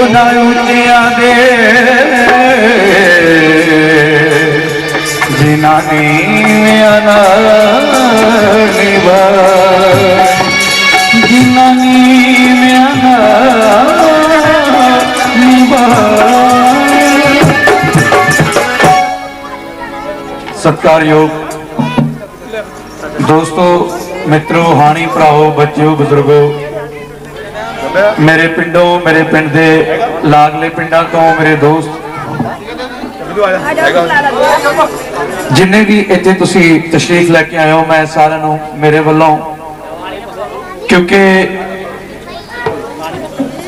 ना उचिया दे जिना नीविया ना निभा जिना नीविया ना निभा। सत्कारयोग दोस्तों मित्रों हाणी भराओ बच्चों बुजुर्गों मेरे पिंडों मेरे पिंड दे लागले पिंडा तो मेरे दोस्त जिन्हें भी इत्थे तुसी तशरीफ लैके आए हो मैं सारिआं नूं मेरे वल्लों क्योंकि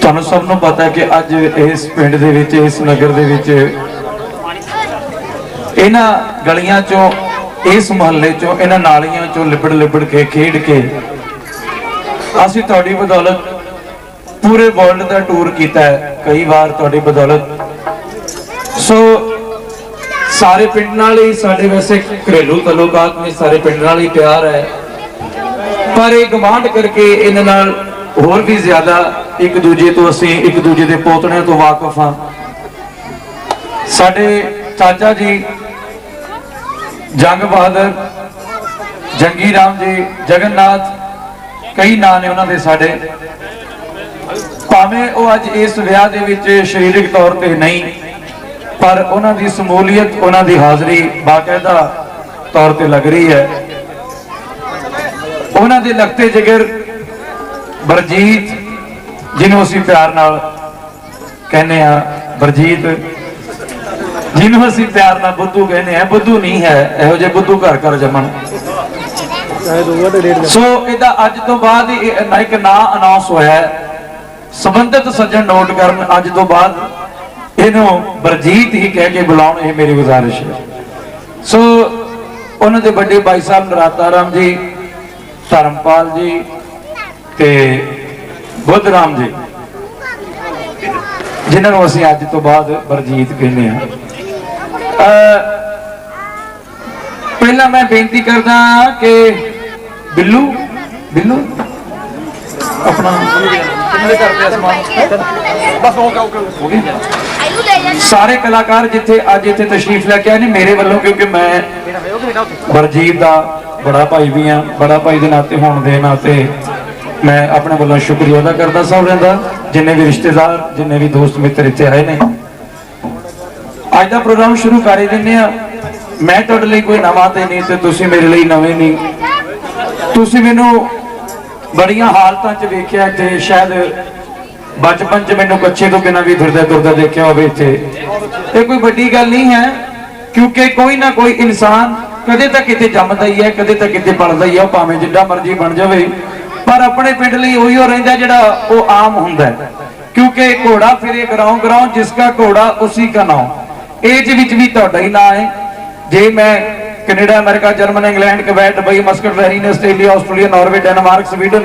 तुहानूं सब नूं पता है कि अज इस पिंड दे विच इस नगर दे विच इन्हां गलियां चों इस महल्ले चों इन्हां नालियां चों लिबड़ लिबड़ के खेड के असीं तुहाडी बदौलत पूरे वर्ल्ड का टूर किया है कई बार तुहाडी बदौलत। सो सारे पिंड नाल ही साडे वैसे घरेलू तल्लुकात में सारे पिंड नाल ही प्यार है पर एक गवांढ करके इन्हां नाल होर भी ज्यादा एक दूजे तो असीं एक दूजे दे पोतड़ियां तो वाकफ हाँ। साडे चाचा जी जंग बहादुर जंगी राम जी जगन्नाथ कई नाम ने उन्होंने साडे भावें वो अज इस विआह दे विच शरीरक तौर पर नहीं पर उन्होंने समूलीयत उन्होंने हाजरी बाकायदा तौर पर लग रही है। उन्होंने लगते जिगर बरजीत जिन्हों असीं प्यार नाल कहने बरजीत जिन्हों असीं प्यार नाल बुद्धू कहने बुद्धू नहीं है इहो जिहे बुद्धू घर घर जमन। सो इहदा अज तो बाद एक ना अनाउंस होया है संबंधित सज्जन नोट करन अज तो बाद इन्हों बरजीत ही कह के बुलाउण ये मेरी गुजारिश है। सो उन्होंने बड़े भाई साहब नराता राम जी धर्मपाल जी ते बुद्ध राम जी जिन्होंने असीं अज तो बाद बरजीत कहने हैं। पहला मैं बेनती करदा कि बिल्लू बिल्लू अपना सारे कलाकार जिथे अज इत्थे तशरीफ लैके आए ने मेरे वालों क्योंकि मैं बरजीत का बड़ा भाई भी हाँ बड़ा भाई के नाते होने के नाते मैं अपने वालों शुक्रिया अदा करता सारे का जिन्हें भी रिश्तेदार जिन्हें भी दोस्त मित्र इतने आए ने। अज का प्रोग्राम शुरू कर ही दें। मैं तुहाडे लई कोई नवां ते नहीं ते तुसीं मेरे लिए नवे नहीं। तुसीं मैनू बड़ियां हालतां च वेखिआ इत्थे शायद बचपन च मैनू कच्छे तो बिना भी फिरदा तुरदा देखिआ होवे इत्थे ये कोई वड्डी गल नहीं है क्योंकि कोई ना कोई इंसान कदे तक किते जमदा ही है कदे तक किते पलदा ही है भावें जिड्डा मर्जी बन जावे पर अपने पिंड लई उहिओ रहिंदा जिहड़ा वो आम हुंदा है क्योंकि घोड़ा फिरे गराऊं गराऊं जिसका घोड़ा उसी का नाम एज विच भी तुहाडा ही नाम है। जे मैं Canada America German England Kuwait Dubai Muscat Bahrain Australia Australia Norway Denmark Sweden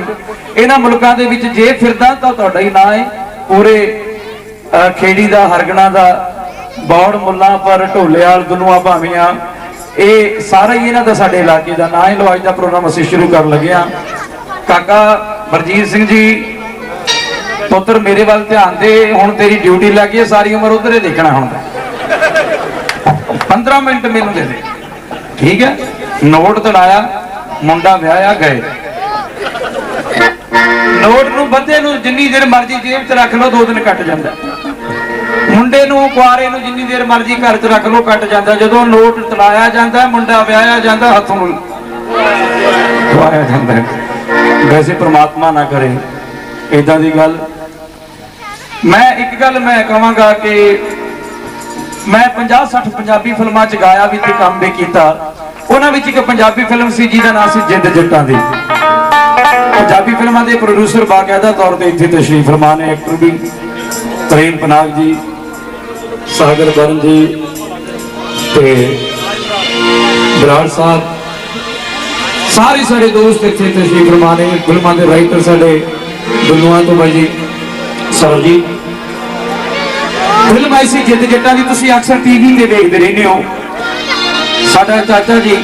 इन्हां मुल्कां दे विच जे फिरदा तां तुहाडा ही नाम है। पूरे खेड़ी दा हरगणा दा बौड़ मुल्ला पर ढोलेवाल दुनुआ भावियां ये सारा ही इन्हां दा साडे इलाके दा नाम है। लो अज दा प्रोग्राम असीं शुरू कर लगे हां। काका बरजीत सिंह जी पुत्र मेरे वाल ध्यान दे हुण तेरी ड्यूटी लग गई सारी उम्र उधर ही देखना हुण 15 मिनट मैनू दे दे ठीक है। नोट तड़ाया मुंडा व्याया गए नोट नूं बंदे नूं जिन्नी देर मर्जी जेब च रख लो 2 दिन कट जांदा मुंडे नूं कुआरे नूं जिन्नी देर मर्जी घर च रख लो कट जांदा जदों नोट तड़ाया जांदा मुंडा व्याया जांदा हत्थों लवाया जांदा। वैसे परमात्मा ना करे इदां दी गल। मैं एक गल मैं कहांगा कि मैं 50-60 पंजाबी फिल्मां च गाया भी ते काम भी किया उन्हां विच एक पंजाबी फिल्म सी जिहदा नाम सी जिंद जट्टां दी। पंजाबी फिल्मां दे प्रोड्यूसर बाकायदा तौर पर इत्थे तशरीफ फरमा ने एक्टर भी प्रेम पनाग जी सागर बरन जी ते बराड़ साहब सारे सारे दोस्त इत्थे तशरीफ फरमा ने। फिल्मां दे राइटर साडे दुनुआ तो भाई जी सर जी फिल्म आई सी जिंद जट्टां दी तुसीं अक्सर टीवी ते देखदे रहंदे हो। साडा चाचा जी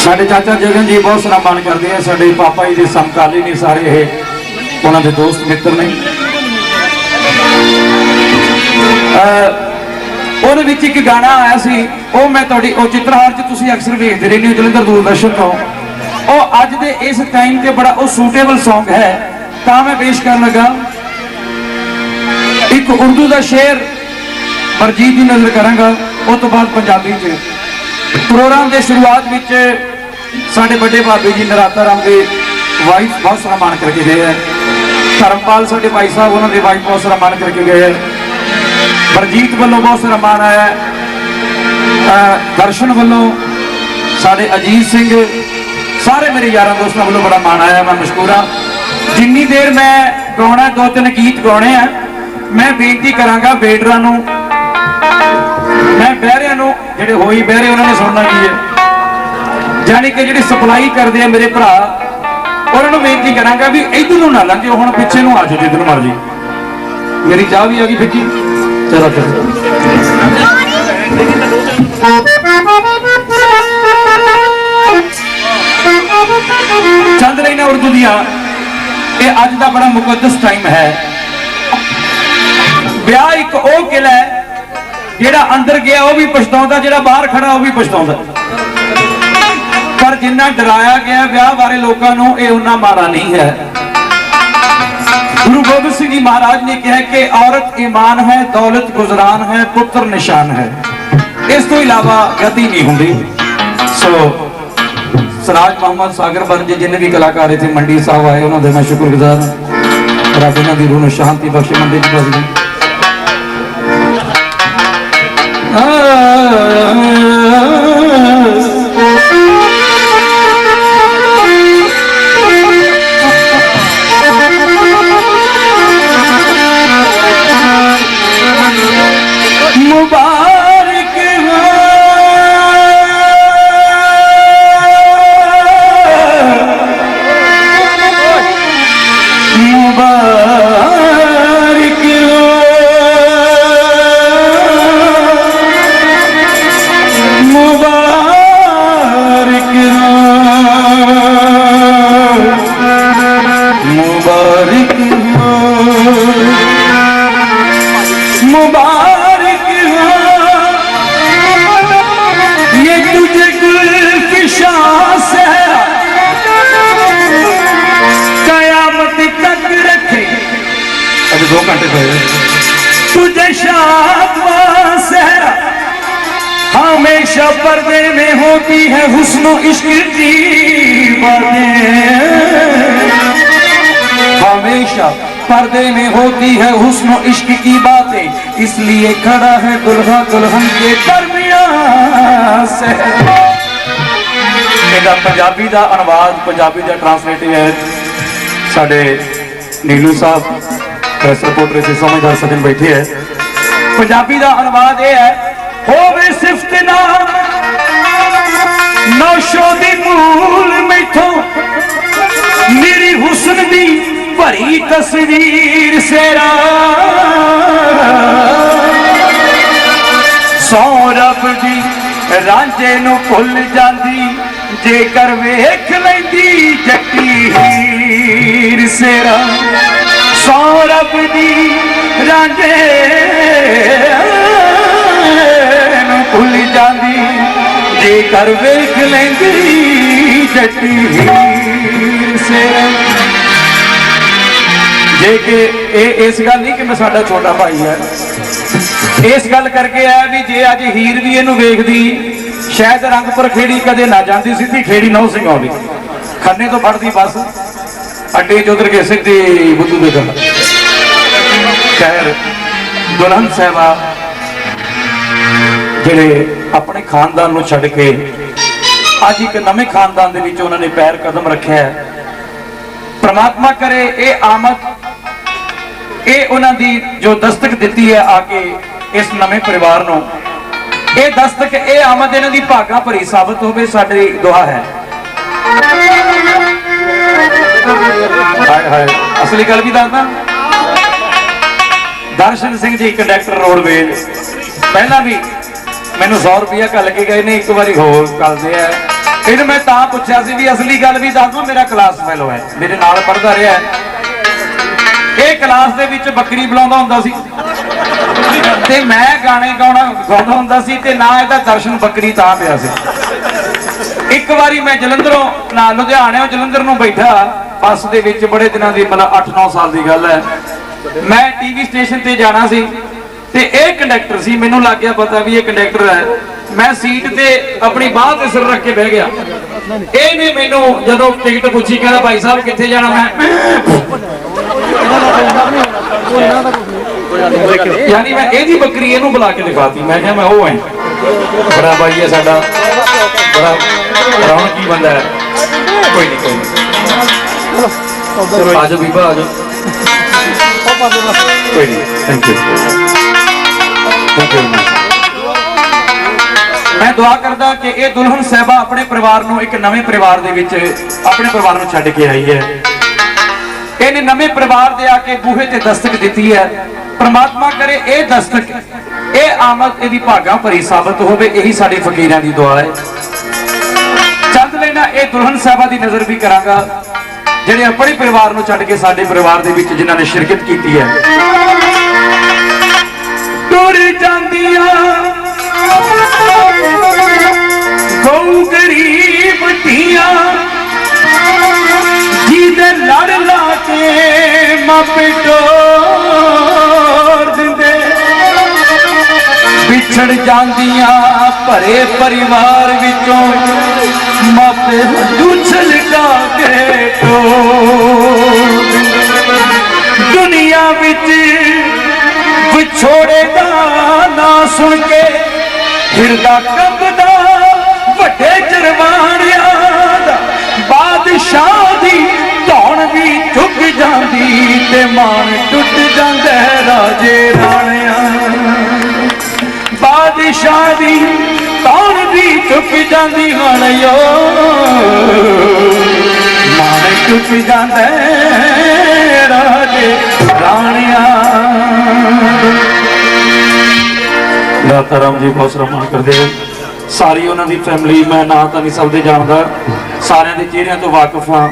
साडे चाचा जगन जी बहुत सम्मान करते हैं साडे पापा जी के समकालीन ही सारे है उन्होंने दोस्त मित्र ने। ਉਹਦੇ ਵਿੱਚ ਇੱਕ ਗਾਣਾ ਆਇਆ ਸੀ, ਉਹ ਮੈਂ ਤੁਹਾਡੀ ਉਹ ਚਿੱਤਰਹਾਰ 'ਚ ਤੁਸੀਂ ਅਕਸਰ ਵੇਖਦੇ ਰਹਿੰਦੇ ਹੋ ਜਲੰਧਰ ਦੂਰਦਰਸ਼ਨ ਤੋਂ। ਉਹ ਅੱਜ ਦੇ ਇਸ ਟਾਈਮ ਤੇ ਬੜਾ ਉਹ ਸੂਟੇਬਲ ਸੌਂਗ ਹੈ, ਤਾਂ ਮੈਂ ਪੇਸ਼ ਕਰਨ ਲੱਗਾ। ਇੱਕ ਉਰਦੂ ਦਾ ਸ਼ੇਰ ਬਲਜੀਤ ਦੀ ਨਜ਼ਰ ਕਰਾਂਗਾ, ਉਸ ਤੋਂ ਬਾਅਦ ਪੰਜਾਬੀ 'ਚ। ਪ੍ਰੋਗਰਾਮ ਦੇ ਸ਼ੁਰੂਆਤ ਵਿੱਚ ਸਾਡੇ ਵੱਡੇ ਭਾਬੀ ਜੀ ਨਰਾਤਾ ਰਾਮ ਦੇ ਵਾਈਫ ਬਹੁਤ ਸਾਰਾ ਮਾਣ ਕਰਕੇ ਗਏ ਹੈ। ਧਰਮਪਾਲ ਸਾਡੇ ਭਾਈ ਸਾਹਿਬ, ਉਹਨਾਂ ਦੇ ਵਾਈਫ ਬਹੁਤ ਸਾਰਾ ਮਾਣ ਕਰਕੇ ਗਏ ਹੈ। बलजीत वालों बहुत सारा मान आया, दर्शन वालों साढ़े अजीत सिंह, सारे मेरे यार दोस्तों वालों बड़ा मान आया। मैं मशहूर हाँ। जिन्नी देर मैं गाना 2-3 गीत गाने हैं, मैं बेनती करांगा वेडरां नूं, मैं बहरियां नूं जिहड़े होई बहरे उन्होंने सुनना की है, जानी कि जिहड़े सप्लाई करते हैं मेरे भरा, उन्होंने बेनती करांगा भी इधर नूं ना लंघिओ, हुण पिछे नूं आ जाओ जिधर मर्जी। मेरी चाह भी आ गई फिक्की, चलो चलो। चंद रही उर्दू दिया, ये अज का बड़ा मुकद्दस टाइम है। ब्याह एक वो किला है जेड़ा अंदर गया वो भी पछताउंदा, जेड़ा बाहर खड़ा वो भी पछताउंदा, पर जिन्ना डराया गया ब्याह बारे लोगों को ये उन्ना माड़ा नहीं है। गुरु गोबिंद सिंह जी महाराज ने कहा कि औरत ईमान है, दौलत गुजरान है, पुत्र निशान है, इस तो इलावा गति नहीं होंगी। सो सराज मोहम्मद सागर बर्जे जिन्हें भी कलाकार इतने मंडी साहब आए उन्होंने मैं शुक्रगुजार हाँ। रब इन्हों की रूह नूं शांति बख्शे। मंडी जी बस मुबारक हो, मुबारक हो, मुबारक हो, मुबारक हो, मुबारक ये तुझे गुलफिशा से कयामत तक रखे। अभी 2 घंटे हुए। तुझे शादवा सहरा हमेशा पर्दे में होती है हुस्नो इश्क की बातें, हमेशा पर्दे में होती है हुस्न इश्क की बातें, इसलिए खड़ा है दुल्हा दुल्हन के दरमियान से। ਇਹਦਾ ਪੰਜਾਬੀ ਦਾ ਅਨੁਵਾਦ, ਪੰਜਾਬੀ ਦਾ ਟ੍ਰਾਂਸਲੇਟਿੰਗ ਹੈ ਸਾਡੇ ਨੀਲੂ ਸਾਹਿਬ, ਪ੍ਰੈਸ ਰਿਪੋਰਟਰ ਤੇ ਸਮਝਦਾਰ ਸੱਜਣ ਬੈਠੇ ਹੈ। ਪੰਜਾਬੀ ਦਾ ਅਨੁਵਾਦ ਇਹ ਹੈ, ਹੋਵੇ ਸਿਫਤ ਨਾ ਨੌਸ਼ੋ ਦੀ ਮੂਲ ਮੈਥੋਂ, ਮੇਰੀ ਹੁਸਨ ਦੀ भरी तस्वीर सेरा, सौ रब दी रांझे नू भुल जांदी, जेकर वेख लैंदी जट्टी हीर सेरा। सौ रब दी रांझे नू भुल जांदी, जेकर वेख लैंदी जट्टी हीर सेरा। जे कि इस गल नहीं कि मैं साडा छोटा भाई है, इस गल करके है भी जे अज हीर भी इनू वेखदी शायद रंगपुर खेड़ी कदे ना जाती, सीधी खेड़ी नौ सिंह आउंदी, खन्ने तो फड़दी बस अड्डे च उतर के सीधी बुद्धू दे गल। खैर दुल्हन साहबा जिहड़े अपने खानदान नूं छड्ड के अज एक नवे खानदान दे विच उन्होंने पैर कदम रखा है। परमात्मा करे ये आमद ये उन्होंने जो दस्तक दी है आके इस नवे परिवार नूं, ये दस्तक ये आमद इन्हां दी भागा भरी साबित होवे, साडी दुआ है। हाय हाय असली गल भी दसदा, दर्शन सिंह जी कंडक्टर रोडवेज पहला भी मैनू 100 रुपया घल के गए ने, एक बारी होर करते हैं। फिर मैं पूछा सी भी असली गल भी दस दो, मेरा क्लास फेलो है, मेरे नाल पढ़ता रहा है, ਇਹ ਕਲਾਸ ਦੇ ਵਿੱਚ ਬੱਕਰੀ ਬੁਲਾਉਂਦਾ ਹੁੰਦਾ ਸੀ ਤੇ ਮੈਂ ਗਾਣੇ ਗਾਉਂਦਾ ਹੁੰਦਾ ਸੀ ਤੇ ਨਾ ਇਹਦਾ ਦਰਸ਼ਨ ਬੱਕਰੀ ਤਾਂ ਪਿਆ ਸੀ। ਇੱਕ ਵਾਰੀ ਮੈਂ ਜਲੰਧਰੋਂ ਨਾ ਲੁਧਿਆਣਿਓਂ ਜਲੰਧਰ ਨੂੰ ਬੈਠਾ ਬੱਸ ਦੇ ਵਿੱਚ, ਬੜੇ ਦਿਨਾਂ ਦੀ ਮਤਲਬ 8-9 ਸਾਲ ਦੀ ਗੱਲ ਹੈ। ਮੈਂ ਟੀਵੀ ਸਟੇਸ਼ਨ ਤੇ ਜਾਣਾ ਸੀ ਤੇ ਇਹ ਕੰਡਕਟਰ ਸੀ, ਮੈਨੂੰ ਲੱਗ ਗਿਆ ਪਤਾ ਵੀ ਇਹ ਕੰਡਕਟਰ ਹੈ। ਮੈਂ ਸੀਟ ਤੇ ਆਪਣੀ ਬਾਹ ਤੇ ਸਿਰ ਰੱਖ ਕੇ ਬਹਿ ਗਿਆ। ਇਹਨੇ ਮੈਨੂੰ ਜਦੋਂ ਟਿਕਟ ਪੁੱਛੀ ਕਹਿੰਦਾ ਭਾਈ ਸਾਹਿਬ ਕਿੱਥੇ ਜਾਣਾ, ਯਾਨੀ ਮੈਂ ਇਹਦੀ ਬੱਕਰੀ ਇਹਨੂੰ ਬੁਲਾ ਕੇ ਦਿਖਾਤੀ। ਮੈਂ ਕਿਹਾ ਮੈਂ ਉਹ ਐ, ਬੜਾ ਬਾਈ ਹੈ ਸਾਡਾ, ਬੜਾ ਰੌਣਕੀ ਬੰਦਾ ਹੈ। ਕੋਈ ਨਹੀਂ ਕੋਈ ਨਹੀਂ, ਆਜੋ ਬੀਬਾ ਆਜੋ, ਕੋਈ ਨਹੀਂ, ਥੈਂਕ ਯੂ। मैं दुआ करदा कि ये दुल्हन साहिबा अपने परिवार नूं एक नवे परिवार दे विच अपने परिवार नूं छड्ड के आई है। इहने नवे परिवार दे आके बूहे ते दस्तक दित्ती है। परमात्मा करे ये दस्तक, ये आमद इहदी भागां भरी साबित होवे, यही साडी फकीरां दी दुआ है। चंद लेना ये दुल्हन साहिबा दी नज़र भी करांगा जिहड़े अपने परिवार नूं छड्ड के साडे परिवार दे विच जिन्हां ने शिरकत कीती है। टुर जांदियां गौ गरीब धियां जिहदे लड़ ला के मापे टोर दिंदे, बिछड़ जांदियां भरे परिवार विचों मापे छलका के टोर दिंदे। दुनिया विच विछोड़े दा ना सुन के हिरदा कंबदा, वड्डे चरवाणियां दा बादशाह दी धौण भी झुक जांदी ते मान टुट जांदा है राजे राणियां। बादशाह दी धौण भी झुक जांदी हाणियो, मान टुट जांदा है राजे राणियां। दाता राम जी बहुत सराहना करते हैं। सारी उन्होंने फैमिली, मैं ना तो नहीं सब जानता, सारे के चेहरिया तो वाकिफ हाँ।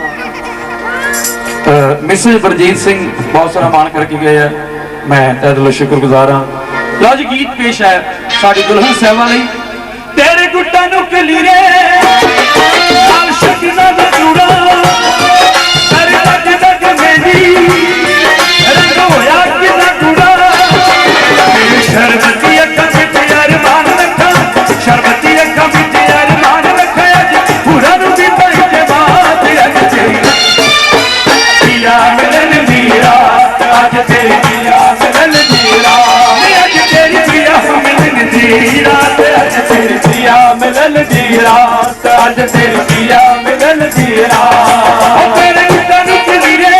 मिसेज बरजीत सिंह बहुत सारा मान करके गए हैं, मैं तहे दिलों शुक्रगुजार हाँ। लो जी गीत पेश है साड़ी दुल्हन साहिबा लई। तेरे गुट्टा नूं कलीरे नाल शगना दा जूड़ा, तेरे लग तक मेरी रंग होया किदा कूड़ा। मेरी शरबती अखां विच अरमान रखा, शरबती अखां विच अरमान रखा। अज पूरा नूं भी भाई दे बात, अज तेरी पिया मिलन दी रात, अज तेरी पिया मिलन दी रात, अज तेरी पिया मिलन दी रात, अज तेरी पिया मिलन दी रात, अज तेरी पिया मिलन दी रात। तेरे गुट्टा नूं कलीरे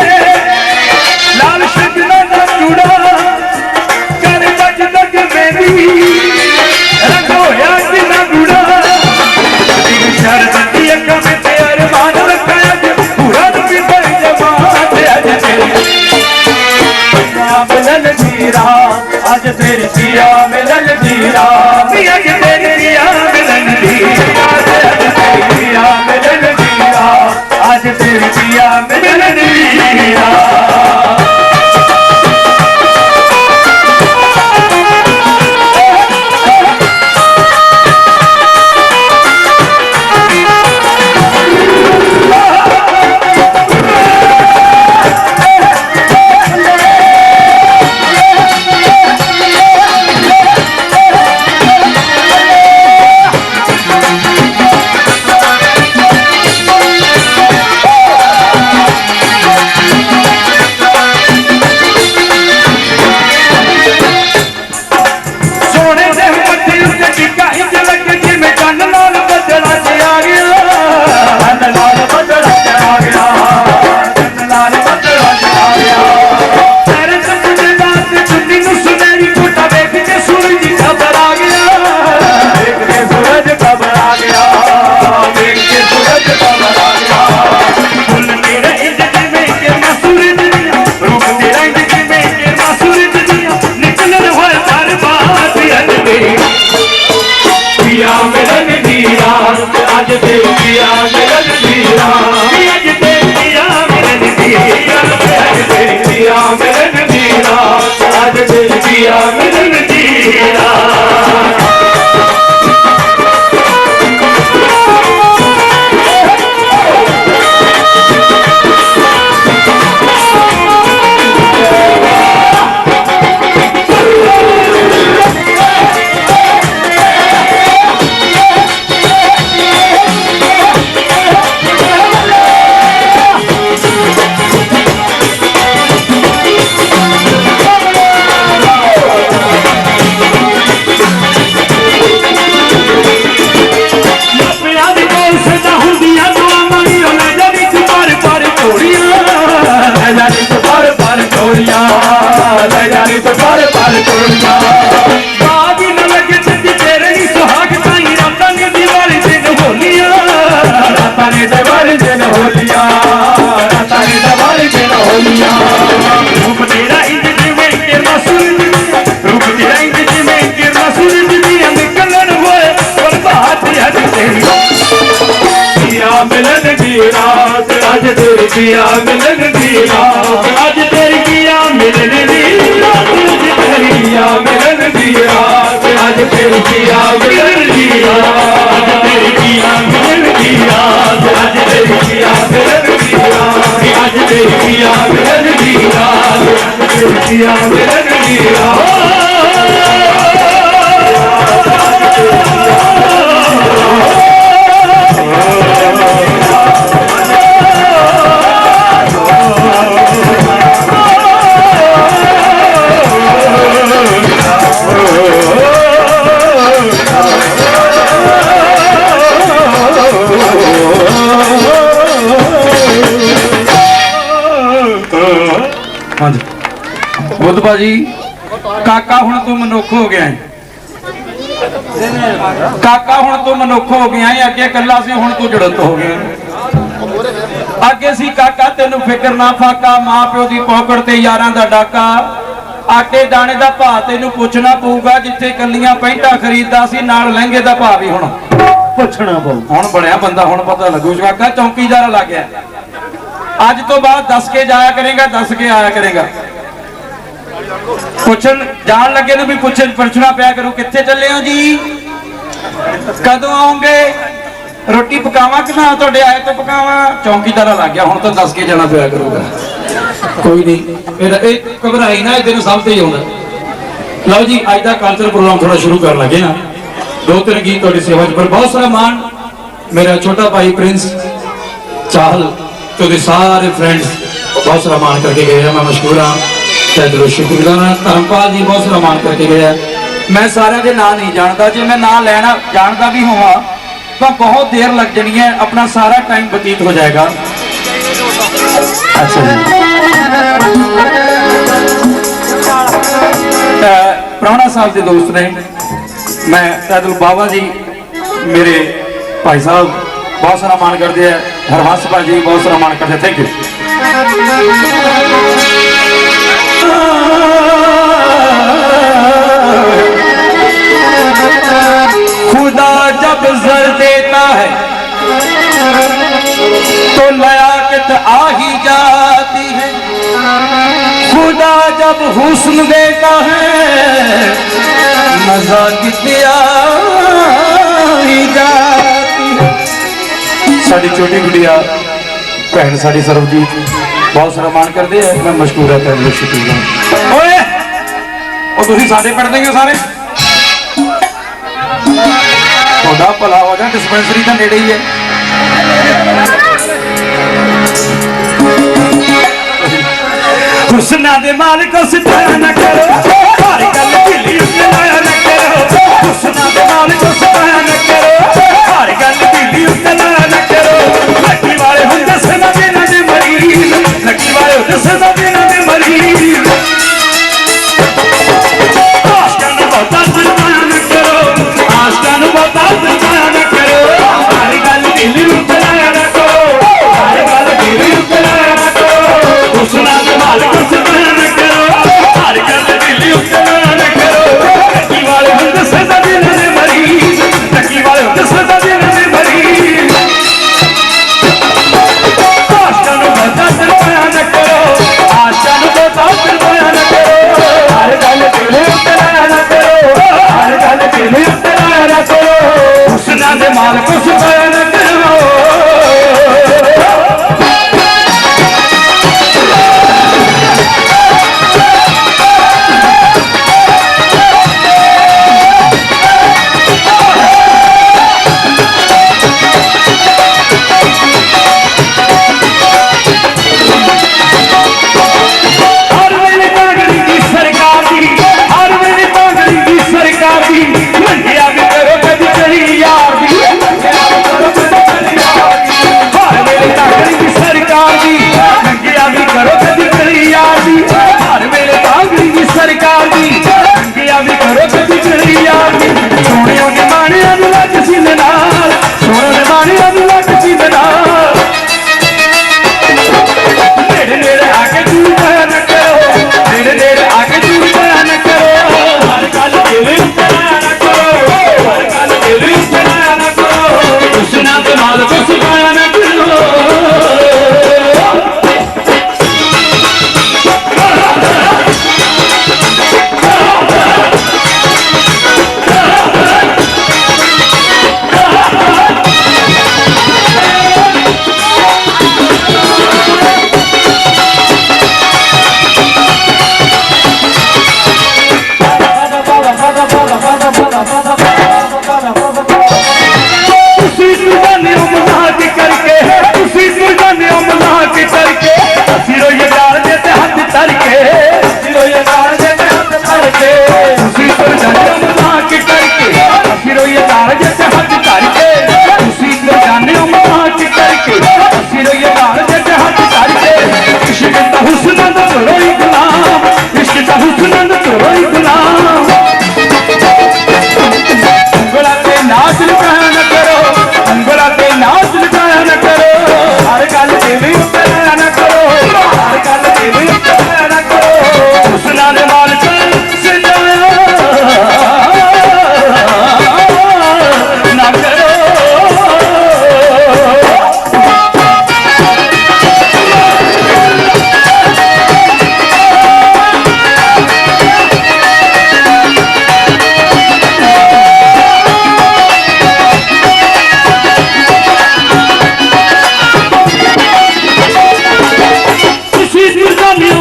लाल शगना दा चूड़ा, कर बज तक मेरी रंग होया किदा कूड़ा। शरबती अखां विच अरमान रखा, अज पूरा नूं भी भाई दे बात, अज तेरी पिया मिलन दी रात, अज तेरी पिया मिलन दी रात, अज तेरी पिया मिलन दी रात, अज तेरी पिया मिलन दी रात, अज तेरी पिया मिलन दी रात। पिया मिलन दी रात, अज तेरी पिया मिलन दी रात, अज तेरी पिया मिलन दी रात, अज तेरी पिया मिलन दी रात, अज तेरी पिया मिलन दी रात, अज तेरी पिया मिलन दी रात, अज तेरी पिया मिलन दी रात, अज तेरी पिया मिलन दी रात। हाँ जी बुद्ध भाजी, काका हुण तू मनुख हो गया है, काका हुण तू मनुख हो गया है, अगे कला सी हुण तू जड़त हो गया। अगे सी काका तेनू फिक्र ना फाका, मां प्यो की पौकड़ ते यारां दा डाका, आटे दाने दा भाव तेनू पुछना पऊगा, जिथे कलियां पैंटा खरीददा सी नाल लहंगे दा भाव भी हुण पुछना पऊ। हुण बनया बंदा, हुण पता लगू काका चौकीदार लग गया। अज तो बाद दस के जाया करेगा, दस के आया करेगा। पुछन जान लगे भी पुछना पिया करो, कित्थे चले हो जी, कदों आओगे, रोटी पकावा कि ना, तुहाडे आए तो पकावा। चौकीदार लग गया, हुण तो दस के जाना पिया करूगा। कोई नहीं, फिर घबराई ना, इधर सब ते ही आउंदा। लो जी अज का कल्चर प्रोग्राम थोड़ा शुरू कर लगे ना, दो तीन गीत तुहाडी सेवा च, पर बहुत सारा मान मेरा छोटा भाई प्रिंस चाहल तो सारे फ्रेंड्स बहुत सारा मान करके गए हैं। मैं मशहूर हाँ, दिलों शुक्रगुजार हाँ। धर्मपाल जी बहुत सारा मान करके गए हैं। मैं सारे के नाम नहीं जानता, जो मैं नाम लेना जानता भी होवा तो बहुत देर लग जानी है, अपना सारा टाइम व्यतीत हो जाएगा। अच्छा जी, प्राणा साहब के दोस्त ने, मैं तैदुल बाबा जी मेरे भाई साहब बहुत सारा मान करते हैं, हरवंश भाई जी बहुत सारा मान करते हैं। Thank you. खुदा जब जर देता है तो लयाकत आ ही जाती है, खुदा जब हुस्न देता है नज़ाकत आ ही जाती है। साड़ी छोटी गुड़िया भैन साड़ी सरबजीत बहुत सारा मान करते हैं। मैं मशहूर है तेरे शुक्रिया। ओए और तुम साढ़े पढ़ते हो सारे, थोड़ा भला हो जाए, डिस्पेंसरी तो नेड़े ही है। हुस्ना दे मालिक सताया न करो, हर गल ढिली लाया न करो। हुस्ना दे मालिक सताया न करो, हर गल ढिली लाया न करो। लकी वाले हुंदे सदा बिना दे मरीज, लकी वाले हुंदे सदा बिना दे मरीज। आशका नूं बहुता सताया न करो, आशका नूं बहुता सताया न करो। हर गल ढिली लाया न करो, हर गल ढिली लाया न करो। हुस्ना दे मालिक सताया न करो, हर गल ढिली लाया न करो।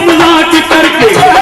मजाक करके